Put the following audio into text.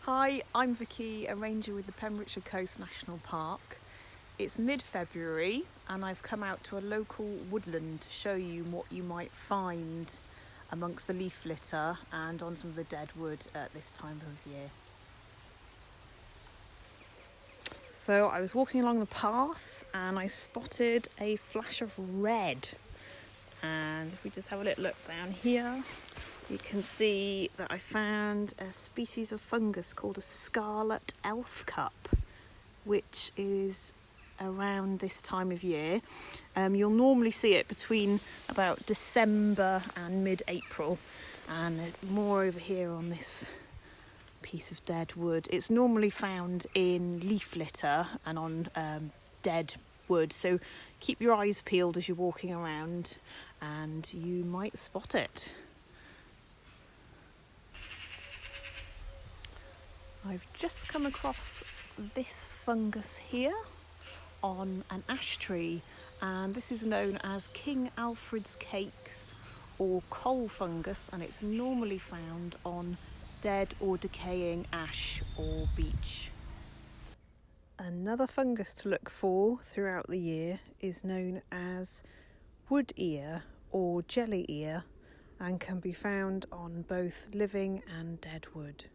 Hi, I'm Vicky, a ranger with the Pembrokeshire Coast National Park. It's mid-February and I've come out to a local woodland to show you what you might find amongst the leaf litter and on some of the dead wood at this time of year. So I was walking along the path and I spotted a flash of red. And if we just have a little look down here, you can see that I found a species of fungus called a scarlet elf cup, which is around this time of year. You'll normally see it between about December and mid-April, and there's more over here on this piece of dead wood. It's normally found in leaf litter and on dead wood, so keep your eyes peeled as you're walking around and you might spot it. I've just come across this fungus here on an ash tree, and this is known as King Alfred's cakes or coal fungus, and it's normally found on dead or decaying ash or beech. Another fungus to look for throughout the year is known as wood ear or jelly ear and can be found on both living and dead wood.